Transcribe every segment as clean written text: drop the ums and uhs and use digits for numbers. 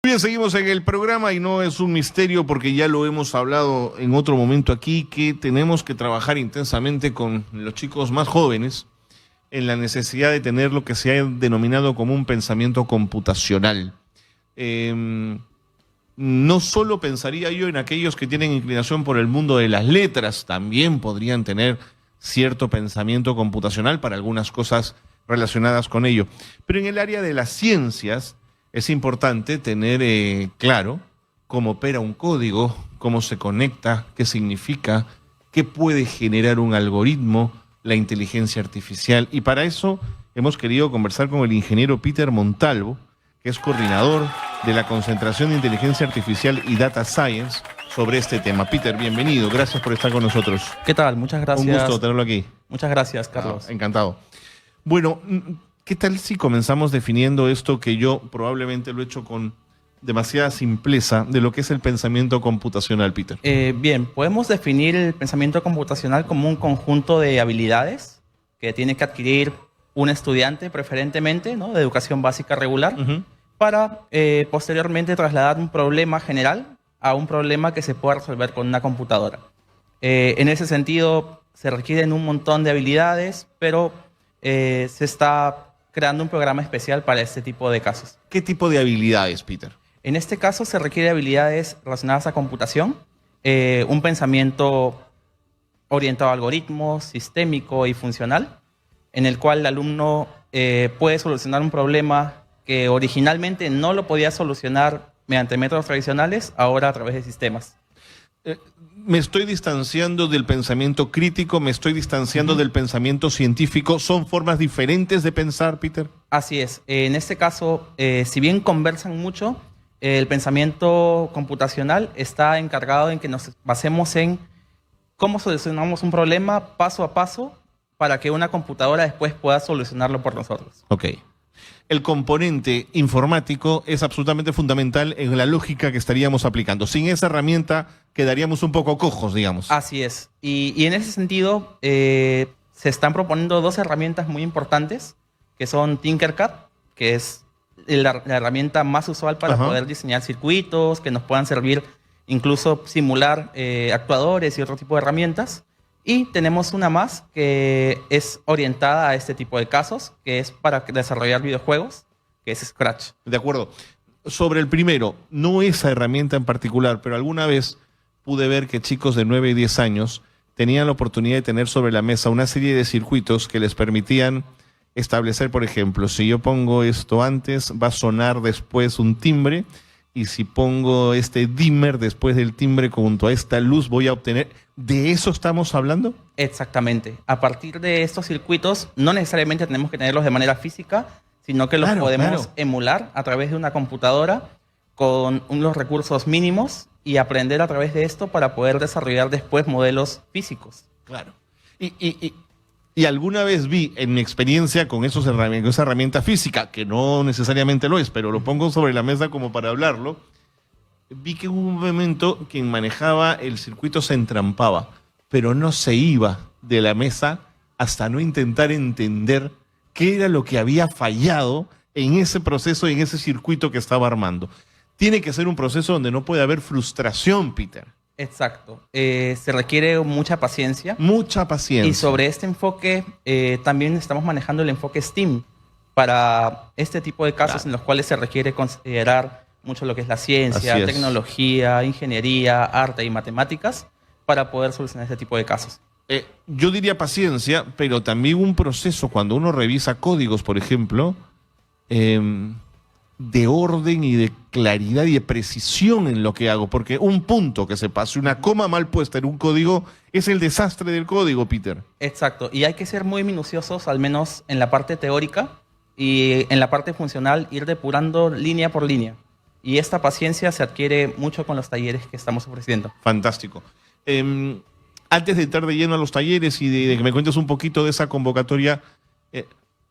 Bien, seguimos en el programa y no es un misterio porque ya lo hemos hablado en otro momento aquí, que tenemos que trabajar intensamente con los chicos más jóvenes en la necesidad de tener lo que se ha denominado como un pensamiento computacional. No solo pensaría yo en aquellos que tienen inclinación por el mundo de las letras, también podrían tener cierto pensamiento computacional para algunas cosas relacionadas con ello. Pero en el área de las ciencias es importante tener claro cómo opera un código, cómo se conecta, qué significa, qué puede generar un algoritmo, la inteligencia artificial. Y para eso hemos querido conversar con el ingeniero Peter Montalvo, que es coordinador de la Concentración de Inteligencia Artificial y Data Science, sobre este tema. Peter, bienvenido. Gracias por estar con nosotros. ¿Qué tal? Muchas gracias. Un gusto tenerlo aquí. Muchas gracias, Carlos. Encantado. Bueno, ¿qué tal si comenzamos definiendo esto que yo probablemente lo he hecho con demasiada simpleza de lo que es el pensamiento computacional, Peter? Bien, podemos definir el pensamiento computacional como un conjunto de habilidades que tiene que adquirir un estudiante, preferentemente, ¿no?, de educación básica regular, para posteriormente trasladar un problema general a un problema que se pueda resolver con una computadora. En ese sentido, se requieren un montón de habilidades, pero se está creando un programa especial para este tipo de casos. ¿Qué tipo de habilidades, Peter? En este caso se requiere habilidades relacionadas a computación, un pensamiento orientado a algoritmos, sistémico y funcional, en el cual el alumno puede solucionar un problema que originalmente no lo podía solucionar mediante métodos tradicionales, ahora a través de sistemas. Me estoy distanciando del pensamiento crítico, me estoy distanciando del pensamiento científico. ¿Son formas diferentes de pensar, Peter? Así es. En este caso, si bien conversan mucho, el pensamiento computacional está encargado en que nos basemos en cómo solucionamos un problema paso a paso para que una computadora después pueda solucionarlo por nosotros. Ok. El componente informático es absolutamente fundamental en la lógica que estaríamos aplicando. Sin esa herramienta quedaríamos un poco cojos, digamos. Así es. Y en ese sentido se están proponiendo dos herramientas muy importantes, que son Tinkercad, que es la herramienta más usual para poder diseñar circuitos, que nos puedan servir incluso simular actuadores y otro tipo de herramientas. Y tenemos una más que es orientada a este tipo de casos, que es para desarrollar videojuegos, que es Scratch. De acuerdo. Sobre el primero, no esa herramienta en particular, pero alguna vez pude ver que chicos de 9 y 10 años tenían la oportunidad de tener sobre la mesa una serie de circuitos que les permitían establecer, por ejemplo, si yo pongo esto antes, va a sonar después un timbre, y si pongo este dimmer después del timbre junto a esta luz, voy a obtener... ¿De eso estamos hablando? Exactamente. A partir de estos circuitos, no necesariamente tenemos que tenerlos de manera física, sino que los podemos emular a través de una computadora con unos recursos mínimos y aprender a través de esto para poder desarrollar después modelos físicos. Claro. Y alguna vez vi en mi experiencia con esa herramienta física, que no necesariamente lo es, pero lo pongo sobre la mesa como para hablarlo, vi que hubo un momento quien manejaba el circuito se entrampaba, pero no se iba de la mesa hasta no intentar entender qué era lo que había fallado en ese proceso y en ese circuito que estaba armando. Tiene que ser un proceso donde no puede haber frustración, Peter. Exacto. Se requiere mucha paciencia. Mucha paciencia. Y sobre este enfoque, también estamos manejando el enfoque STEAM para este tipo de casos en los cuales se requiere considerar mucho lo que es la ciencia, tecnología, ingeniería, arte y matemáticas para poder solucionar este tipo de casos. Yo diría paciencia, pero también un proceso cuando uno revisa códigos, por ejemplo, de orden y de claridad y de precisión en lo que hago, porque un punto que se pase, una coma mal puesta en un código, es el desastre del código, Peter. Exacto, y hay que ser muy minuciosos, al menos en la parte teórica, y en la parte funcional ir depurando línea por línea. Y esta paciencia se adquiere mucho con los talleres que estamos ofreciendo. Fantástico. Antes de entrar de lleno a los talleres y de que me cuentes un poquito de esa convocatoria,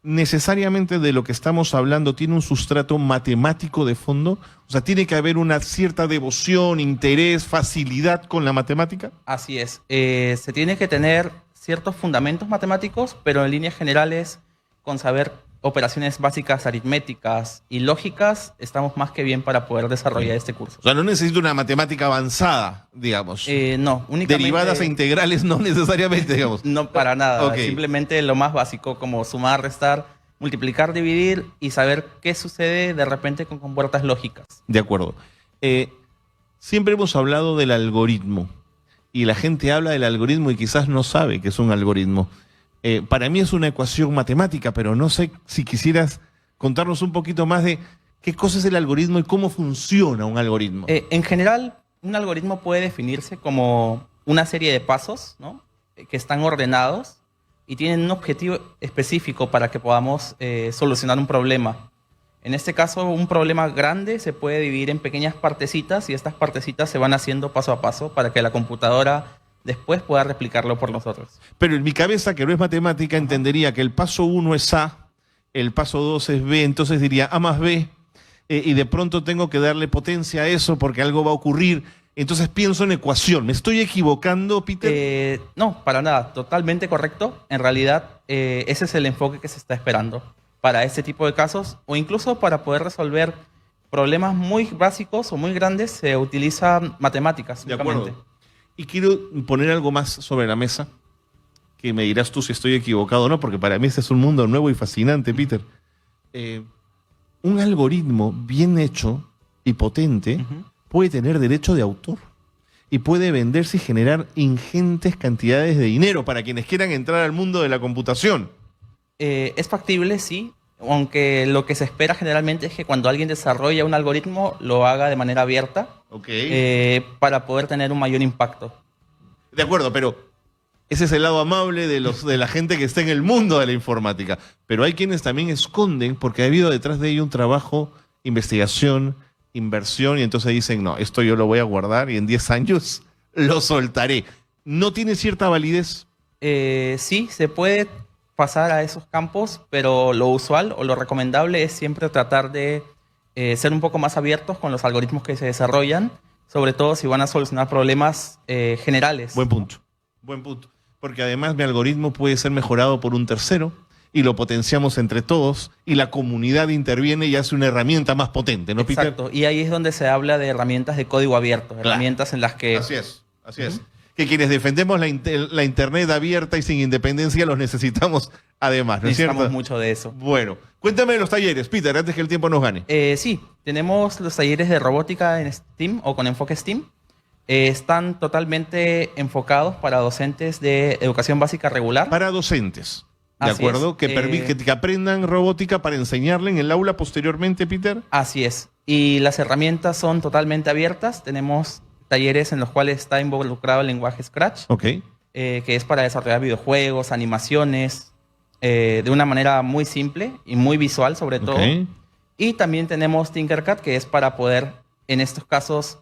necesariamente de lo que estamos hablando tiene un sustrato matemático de fondo? O sea, ¿tiene que haber una cierta devoción, interés, facilidad con la matemática? Así es. Se tiene que tener ciertos fundamentos matemáticos, pero en líneas generales con saber operaciones básicas aritméticas y lógicas, estamos más que bien para poder desarrollar este curso. O sea, no necesito una matemática avanzada, digamos. No, únicamente... Derivadas e integrales no necesariamente, digamos. No, para nada. Ok. Simplemente lo más básico, como sumar, restar, multiplicar, dividir y saber qué sucede de repente con compuertas lógicas. De acuerdo. Siempre hemos hablado del algoritmo. Y la gente habla del algoritmo y quizás no sabe que es un algoritmo. Para mí es una ecuación matemática, pero no sé si quisieras contarnos un poquito más de qué cosa es el algoritmo y cómo funciona un algoritmo. En general, un algoritmo puede definirse como una serie de pasos, ¿no? Que están ordenados y tienen un objetivo específico para que podamos solucionar un problema. En este caso, un problema grande se puede dividir en pequeñas partecitas y estas partecitas se van haciendo paso a paso para que la computadora después pueda replicarlo por nosotros. Pero en mi cabeza, que no es matemática, entendería que el paso 1 es A, el paso 2 es B, entonces diría A más B, y de pronto tengo que darle potencia a eso porque algo va a ocurrir. Entonces pienso en ecuación. ¿Me estoy equivocando, Peter? No, para nada. Totalmente correcto. En realidad, ese es el enfoque que se está esperando para este tipo de casos o incluso para poder resolver problemas muy básicos o muy grandes se utilizan matemáticas. De únicamente. acuerdo. Y quiero poner algo más sobre la mesa, que me dirás tú si estoy equivocado o no, porque para mí este es un mundo nuevo y fascinante, Peter. Un algoritmo bien hecho y potente puede tener derecho de autor y puede venderse y generar ingentes cantidades de dinero para quienes quieran entrar al mundo de la computación. Es factible, sí, aunque lo que se espera generalmente es que cuando alguien desarrolla un algoritmo lo haga de manera abierta Ok. para poder tener un mayor impacto. De acuerdo, pero ese es el lado amable de la gente que está en el mundo de la informática. Pero hay quienes también esconden porque ha habido detrás de ello un trabajo, investigación, inversión, y entonces dicen, no, esto yo lo voy a guardar y en 10 años lo soltaré. ¿No tiene cierta validez? Sí, se puede pasar a esos campos, pero lo usual o lo recomendable es siempre tratar de ser un poco más abiertos con los algoritmos que se desarrollan, sobre todo si van a solucionar problemas generales. Buen punto, buen punto. Porque además mi algoritmo puede ser mejorado por un tercero y lo potenciamos entre todos y la comunidad interviene y hace una herramienta más potente, ¿no, Peter? Exacto, y ahí es donde se habla de herramientas de código abierto, Claro. herramientas en las que... Así es. Que quienes defendemos la Internet abierta y sin independencia los necesitamos además, ¿no es cierto? Necesitamos mucho de eso. Bueno, cuéntame de los talleres, Peter, antes que el tiempo nos gane. Sí, tenemos los talleres de robótica en STEAM o con enfoque STEAM. Están totalmente enfocados para docentes de educación básica regular. Para docentes, ¿de Así acuerdo? es. Que aprendan robótica para enseñarle en el aula posteriormente, Peter. Así es. Y las herramientas son totalmente abiertas. Tenemos talleres en los cuales está involucrado el lenguaje Scratch, Ok. que es para desarrollar videojuegos, animaciones, de una manera muy simple y muy visual sobre todo. Ok. Y también tenemos Tinkercad, que es para poder, en estos casos,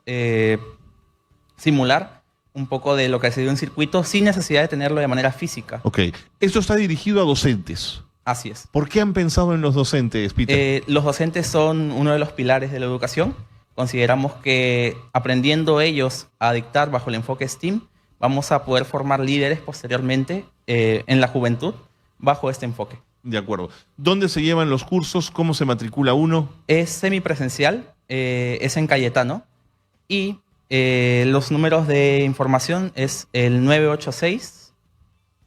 simular un poco de lo que sería un circuito sin necesidad de tenerlo de manera física. Ok. Esto está dirigido a docentes. Así es. ¿Por qué han pensado en los docentes, Peter? Los docentes son uno de los pilares de la educación. Consideramos que aprendiendo ellos a dictar bajo el enfoque STEAM, vamos a poder formar líderes posteriormente en la juventud bajo este enfoque. De acuerdo. ¿Dónde se llevan los cursos? ¿Cómo se matricula uno? Es semipresencial, es en Cayetano y los números de información es el 986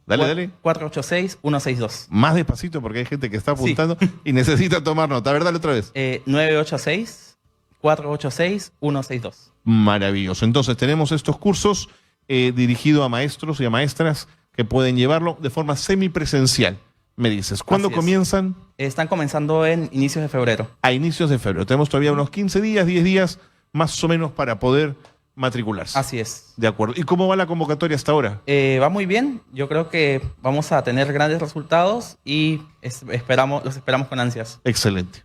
Dale. 486-162. Más despacito porque hay gente que está apuntando y necesita tomar nota. A ver, dale otra vez. 986-486-162. Maravilloso. Entonces tenemos estos cursos dirigidos a maestros y a maestras que pueden llevarlo de forma semipresencial, me dices. ¿Cuándo Así es. comienzan? Están comenzando en inicios de febrero. A inicios de febrero. Tenemos todavía unos 15 días, 10 días más o menos para poder matricularse. Así es. De acuerdo. ¿Y cómo va la convocatoria hasta ahora? Va muy bien. Yo creo que vamos a tener grandes resultados y los esperamos con ansias. Excelente.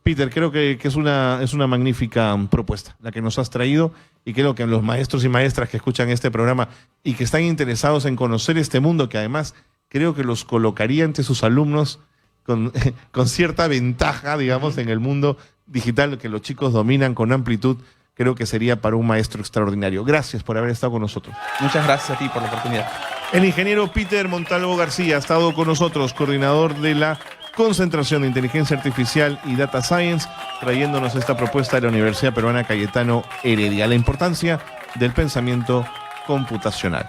Peter, creo que es una magnífica propuesta la que nos has traído y creo que los maestros y maestras que escuchan este programa y que están interesados en conocer este mundo, que además creo que los colocaría ante sus alumnos con cierta ventaja, digamos, en el mundo digital que los chicos dominan con amplitud, creo que sería para un maestro extraordinario. Gracias por haber estado con nosotros. Muchas gracias a ti por la oportunidad. El ingeniero Peter Montalvo García ha estado con nosotros, coordinador de la Concentración de Inteligencia Artificial y Data Science, trayéndonos esta propuesta de la Universidad Peruana Cayetano Heredia, la importancia del pensamiento computacional.